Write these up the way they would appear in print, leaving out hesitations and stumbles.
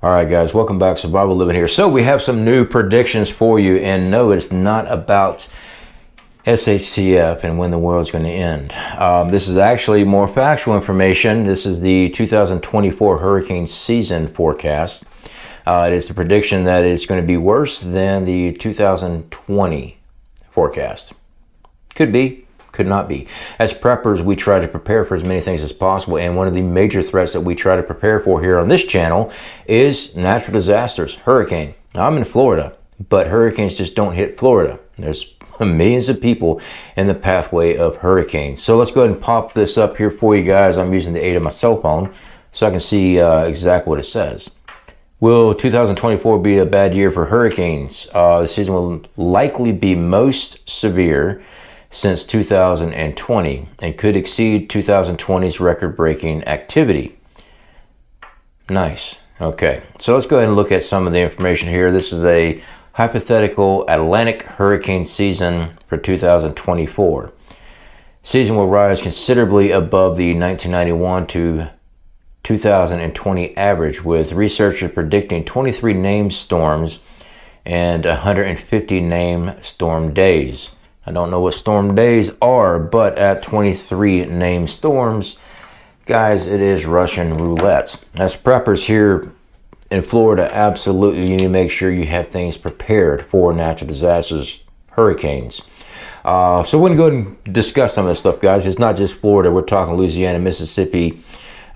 All right, guys, welcome back. Survival Living here. So we have some new predictions for you, and no, it's not about SHTF and when the world's going to end. This is actually more factual information. This is the 2024 hurricane season forecast. It is the prediction that it's going to be worse than the 2020 forecast. Could be. Could not be. As preppers, we try to prepare for as many things as possible, and one of the major threats that we try to prepare for here on this channel is natural disasters, hurricane. Now, I'm in Florida, but hurricanes just don't hit Florida. There's millions of people in the pathway of hurricanes. So let's go ahead and pop this up here for you guys. I'm using the aid of my cell phone so I can see exactly what it says. Will 2024 be a bad year for hurricanes? The season will likely be most severe since 2020 and could exceed 2020's record-breaking activity. Nice. Okay, so let's go ahead and look at some of the information here. This is a hypothetical Atlantic hurricane season for 2024. Season will rise considerably above the 1991 to 2020 average, with researchers predicting 23 named storms and 150 named storm days. I don't know what storm days are, but at 23 named storms, guys, it is Russian roulette. As preppers here in Florida, absolutely you need to make sure you have things prepared for natural disasters, hurricanes. So we're going to go ahead and discuss some of this stuff, guys. It's not just Florida. We're talking Louisiana, Mississippi,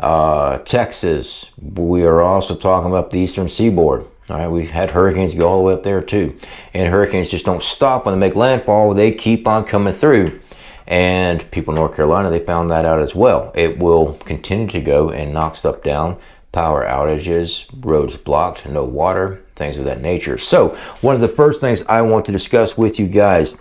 Texas. We are also talking about the eastern seaboard. All right, we've had hurricanes go all the way up there too. And hurricanes just don't stop when they make landfall. They keep on coming through. And people in North Carolina, they found that out as well. It will continue to go and knock stuff down. Power outages, roads blocked, no water, things of that nature. So one of the first things I want to discuss with you guys,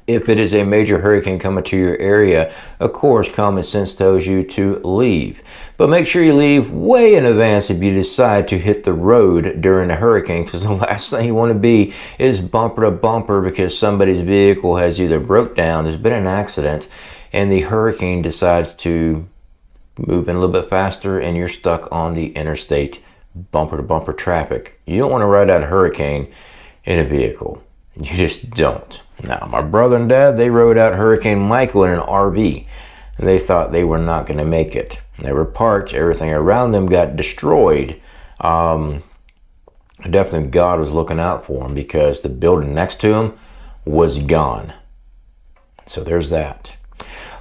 if it is a major hurricane coming to your area, of course, common sense tells you to leave. But make sure you leave way in advance if you decide to hit the road during a hurricane, because the last thing you want to be is bumper to bumper because somebody's vehicle has either broke down, there's been an accident, and the hurricane decides to move in a little bit faster and you're stuck on the interstate bumper to bumper traffic. You don't want to ride out a hurricane in a vehicle. You just don't. Now, my brother and dad, they rode out Hurricane Michael in an RV. And they thought they were not going to make it. They were parked. Everything around them got destroyed. Definitely God was looking out for them because the building next to them was gone. So there's that.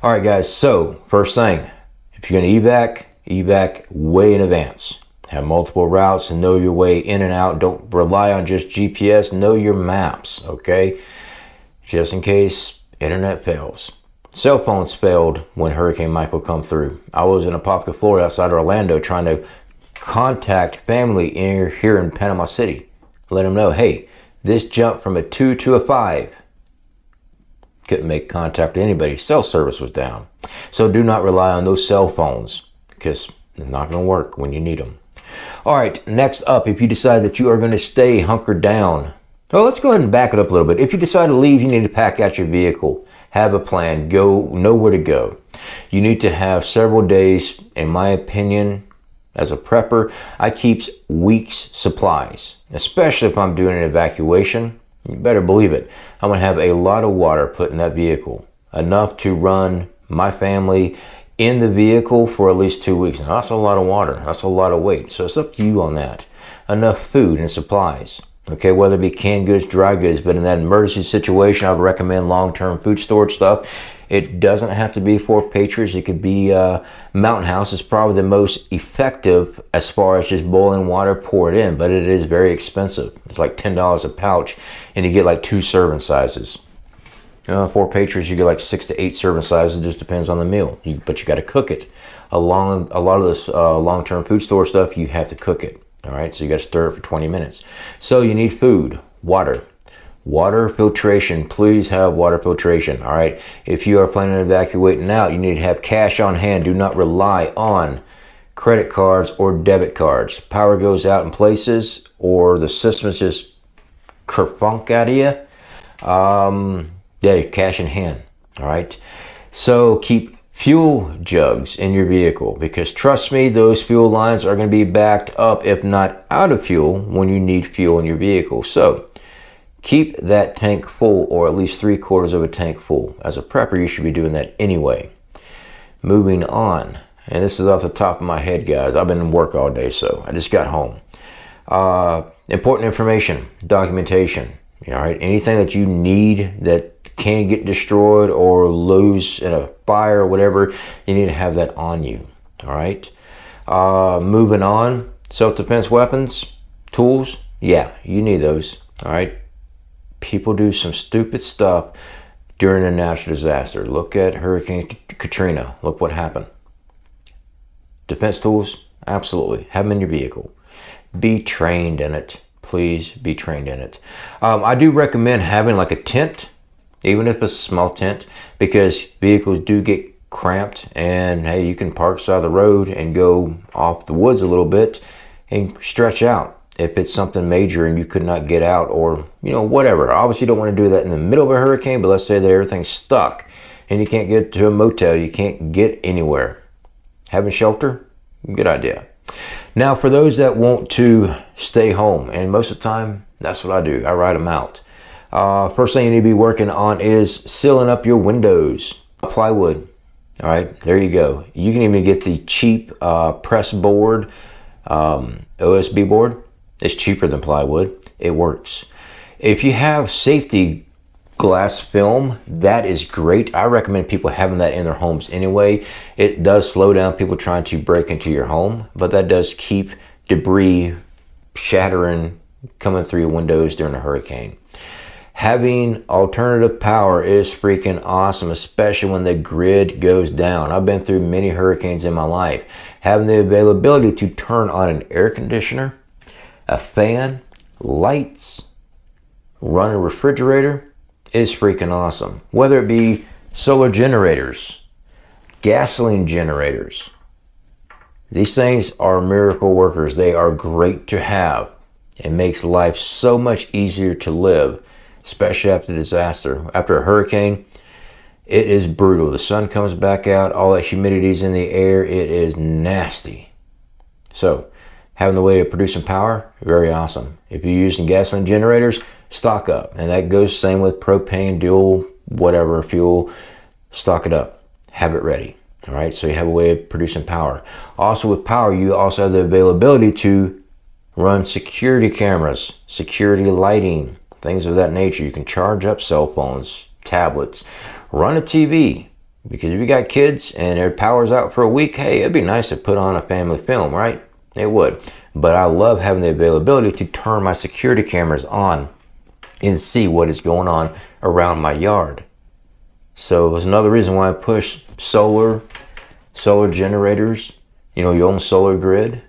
All right, guys. So first thing, if you're going to evac way in advance. Have multiple routes and know your way in and out. Don't rely on just GPS. Know your maps, okay? Just in case internet fails. Cell phones failed when Hurricane Michael come through. I was in Apopka, Florida, outside Orlando, trying to contact family here in Panama City. Let them know, hey, this jumped from a 2 to a 5. Couldn't make contact with anybody. Cell service was down. So do not rely on those cell phones because they're not going to work when you need them. All right, next up, if you decide that you are going to stay hunkered down, well, let's go ahead and back it up a little bit. If you decide to leave, you need to pack out your vehicle. Have a plan. Know where to go. You need to have several days, in my opinion, as a prepper, I keep weeks supplies, especially if I'm doing an evacuation. You better believe it. I'm going to have a lot of water put in that vehicle, enough to run my family in the vehicle for at least 2 weeks. Now, that's a lot of water. That's a lot of weight. So it's up to you on that. Enough food and supplies. Okay, whether it be canned goods, dry goods, but in that emergency situation, I would recommend long-term food storage stuff. It doesn't have to be for Patriots. It could be Mountain House is probably the most effective as far as just boiling water, pour it in, but it is very expensive. It's like $10 a pouch, and you get like 2 serving sizes. For Patriots, you get like 6 to 8 serving sizes. It just depends on the meal, but you got to cook it. A lot of this long-term food store stuff, you have to cook it. All right, so you got to stir it for 20 minutes. So you need food, water, filtration. Please have water filtration. All right, if you are planning on evacuating out, you need to have cash on hand. Do not rely on credit cards or debit cards. Power goes out in places, or the system's just kerfunk out of you. Yeah, cash in hand. All right, so keep fuel jugs in your vehicle, because trust me, those fuel lines are going to be backed up, if not out of fuel, when you need fuel in your vehicle. So keep that tank full, or at least 3/4 of a tank full. As a prepper, you should be doing that anyway. Moving on, and this is off the top of my head, guys. I've been in work all day, so I just got home. Important information, documentation. All right, anything that you need that can get destroyed or lose in a fire or whatever, you need to have that on you. All right. Moving on, self-defense weapons, tools. Yeah, you need those. All right. People do some stupid stuff during a natural disaster. Look at Hurricane Katrina. Look what happened. Defense tools, absolutely. Have them in your vehicle. Be trained in it. Please be trained in it. I do recommend having like a tent, even if it's a small tent, because vehicles do get cramped, and hey, you can park side of the road and go off the woods a little bit and stretch out if it's something major and you could not get out, or whatever. Obviously you don't want to do that in the middle of a hurricane, but let's say that everything's stuck and you can't get to a motel, you can't get anywhere. Having shelter, good idea. Now, for those that want to stay home, and most of the time that's what I do, I ride them out. First thing you need to be working on is sealing up your windows. Plywood. All right, there you go. You can even get the cheap press board, OSB board. It's cheaper than plywood. It works. If you have safety glass film, that is great. I recommend people having that in their homes anyway. It does slow down people trying to break into your home, but that does keep debris shattering coming through your windows during a hurricane. Having alternative power is freaking awesome, especially when the grid goes down. I've been through many hurricanes in my life. Having the availability to turn on an air conditioner, a fan, lights, run a refrigerator is freaking awesome. Whether it be solar generators, gasoline generators, these things are miracle workers. They are great to have. It makes life so much easier to live, especially after disaster. After a hurricane, it is brutal. The sun comes back out, all that humidity is in the air. It is nasty. So having the way of producing power, very awesome. If you're using gasoline generators, stock up. And that goes same with propane, dual, whatever fuel. Stock it up. Have it ready. All right, so you have a way of producing power. Also with power, you also have the availability to run security cameras, security lighting, things of that nature. You can charge up cell phones, tablets, run a TV, because if you got kids and their power's out for a week, hey, it'd be nice to put on a family film, right? It would. But I love having the availability to turn my security cameras on and see what is going on around my yard. So it was another reason why I push solar generators, your own solar grid,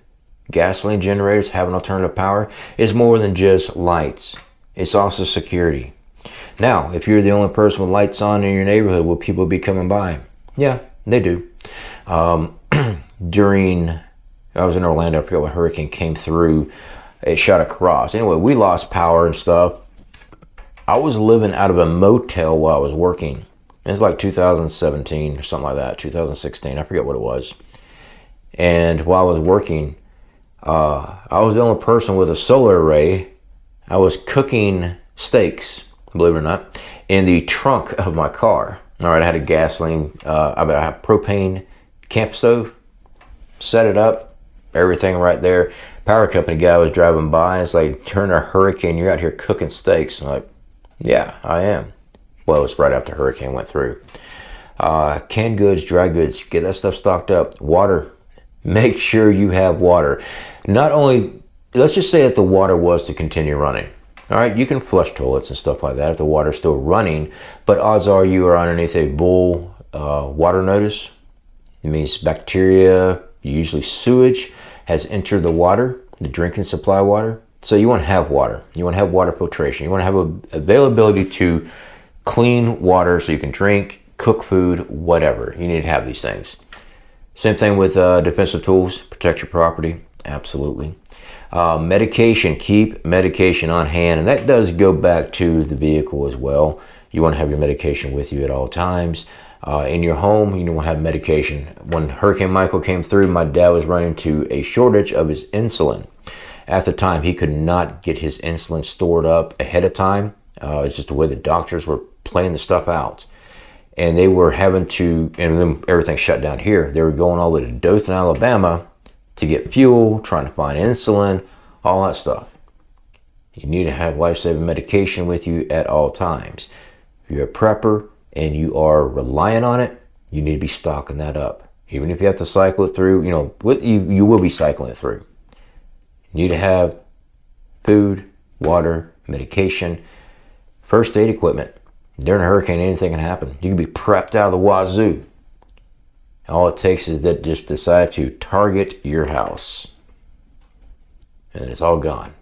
gasoline generators, having alternative power is more than just lights. It's also security. Now, if you're the only person with lights on in your neighborhood, will people be coming by? Yeah, they do. During, I was in Orlando, I forget what hurricane came through, it shot across. Anyway, we lost power and stuff. I was living out of a motel while I was working. It was like 2017 or something like that, 2016, I forget what it was. And while I was working, I was the only person with a solar array. I was cooking steaks, believe it or not, in the trunk of my car. All right, I had a gasoline, I had propane camp stove, set it up, everything right there. Power company guy was driving by, and it's like, during a hurricane, you're out here cooking steaks. I'm like, yeah, I am. Well, it's right after the hurricane went through. Canned goods, dry goods, get that stuff stocked up. Water, make sure you have water. Not only, let's just say that the water was to continue running. All right, you can flush toilets and stuff like that if the water's still running, but odds are you are underneath a bull water notice. It means bacteria, usually sewage, has entered the water, the drinking supply water. So you want to have water. You want to have water filtration. You want to have availability to clean water so you can drink, cook food, whatever. You need to have these things. Same thing with defensive tools, protect your property, absolutely. Medication, keep medication on hand, and that does go back to the vehicle as well. You want to have your medication with you at all times. in your home. You don't have medication. When Hurricane Michael came through, my dad was running into a shortage of his insulin. At the time, he could not get his insulin stored up ahead of time. It's just the way the doctors were playing the stuff out. And they were having to, and then everything shut down here. They were going all the way to Dothan, Alabama to get fuel, trying to find insulin, all that stuff. You need to have life-saving medication with you at all times. If you're a prepper and you are relying on it, you need to be stocking that up. Even if you have to cycle it through, you will be cycling it through. You need to have food, water, medication, first aid equipment. During a hurricane, anything can happen. You can be prepped out of the wazoo. All it takes is that just decide to target your house. And it's all gone.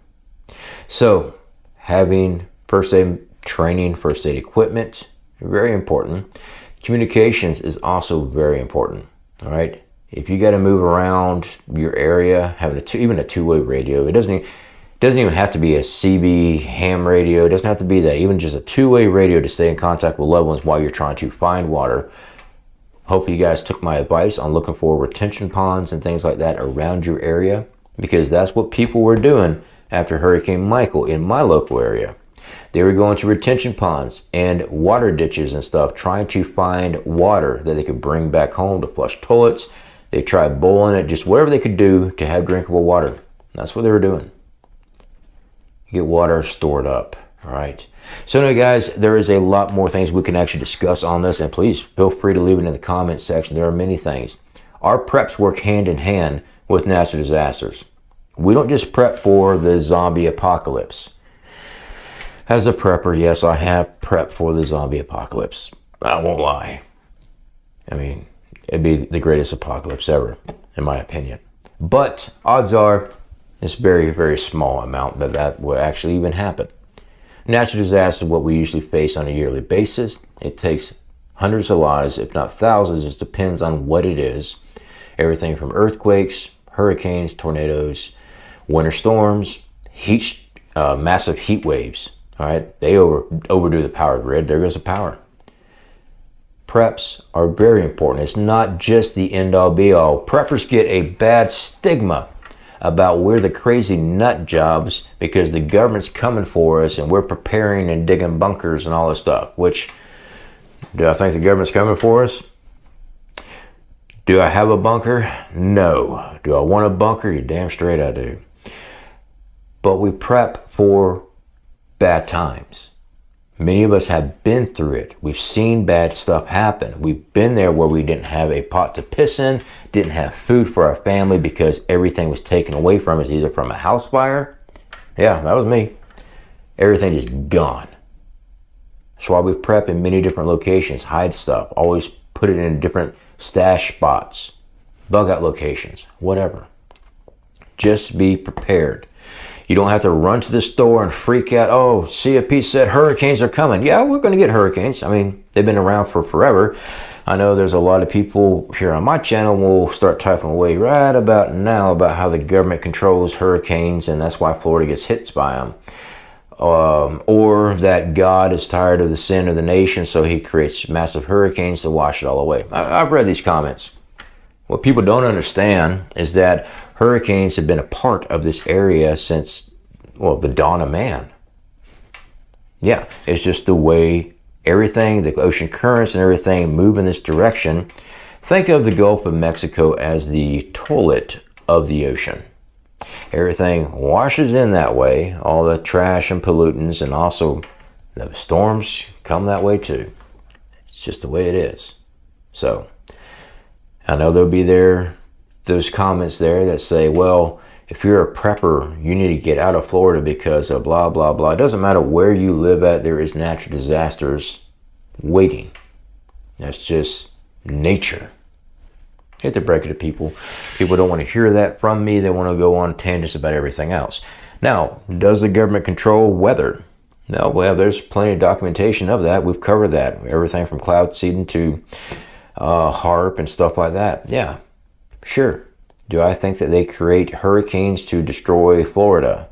So, having first aid training, first aid equipment, very important. Communications is also very important. All right. If you got to move around your area, having even a two-way radio, it doesn't even have to be a CB ham radio. It doesn't have to be that. Even just a two-way radio to stay in contact with loved ones while you're trying to find water. Hope you guys took my advice on looking for retention ponds and things like that around your area, because that's what people were doing after Hurricane Michael in my local area. They were going to retention ponds and water ditches and stuff, trying to find water that they could bring back home to flush toilets. They tried boiling it, just whatever they could do to have drinkable water. That's what they were doing. Get water stored up. All right. So anyway, guys, there is a lot more things we can actually discuss on this, and please feel free to leave it in the comment section. There are many things. Our preps work hand in hand with natural disasters. We don't just prep for the zombie apocalypse. As a prepper, yes, I have prepped for the zombie apocalypse. I won't lie. I mean, it'd be the greatest apocalypse ever, in my opinion. But odds are, it's very, very small amount that will actually even happen. Natural disaster is what we usually face on a yearly basis. It takes hundreds of lives, if not thousands. It depends on what it is. Everything from earthquakes, hurricanes, tornadoes, winter storms, massive heat waves. All right, they overdo the power grid. There goes the power. Preps are very important. It's not just the end-all be-all. Preppers get a bad stigma about we're the crazy nut jobs because the government's coming for us and we're preparing and digging bunkers and all this stuff. Which, do I think the government's coming for us? Do I have a bunker? No. Do I want a bunker? You're damn straight I do. But we prep for bad times. Many of us have been through it. We've seen bad stuff happen. We've been there where we didn't have a pot to piss in, didn't have food for our family because everything was taken away from us, either from a house fire. Yeah, that was me. Everything just gone. That's why we prep in many different locations, hide stuff, always put it in different stash spots, bug out locations, whatever. Just be prepared. You don't have to run to the store and freak out. Oh, CFP said hurricanes are coming. Yeah, we're going to get hurricanes. I mean, they've been around for forever. I know there's a lot of people here on my channel will start typing away right about now about how the government controls hurricanes and that's why Florida gets hit by them. Or that God is tired of the sin of the nation, so he creates massive hurricanes to wash it all away. I've read these comments. What people don't understand is that hurricanes have been a part of this area since, well, the dawn of man. Yeah, it's just the way everything, the ocean currents and everything move in this direction. Think of the Gulf of Mexico as the toilet of the ocean. Everything washes in that way, all the trash and pollutants, and also the storms come that way too. It's just the way it is. So, I know there'll be those comments there that say, well, if you're a prepper, you need to get out of Florida because of blah, blah, blah. It doesn't matter where you live at, there is natural disasters waiting. That's just nature. I hate to break it to people. People don't want to hear that from me. They want to go on tangents about everything else. Now, does the government control weather? No, well, there's plenty of documentation of that. We've covered that. Everything from cloud seeding to HARP and stuff like that. Yeah, sure. Do I think that they create hurricanes to destroy Florida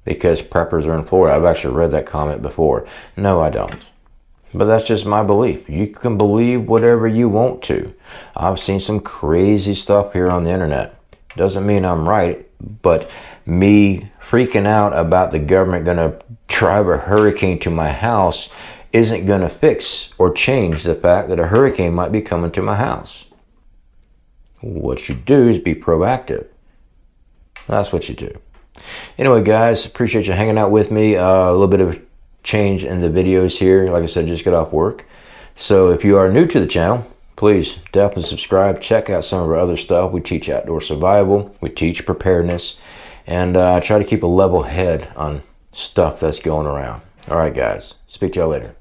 because preppers are in Florida? I've actually read that comment before. No, I don't. But that's just my belief. You can believe whatever you want to. I've seen some crazy stuff here on the internet. Doesn't mean I'm right, but me freaking out about the government gonna drive a hurricane to my house isn't gonna fix or change the fact that a hurricane might be coming to my house. What you do is be proactive. That's what you do. Anyway, guys, appreciate you hanging out with me. A little bit of change in the videos here. Like I said, just got off work. So if you are new to the channel, please definitely subscribe. Check out some of our other stuff. We teach outdoor survival. We teach preparedness. And I try to keep a level head on stuff that's going around. All right, guys. Speak to y'all later.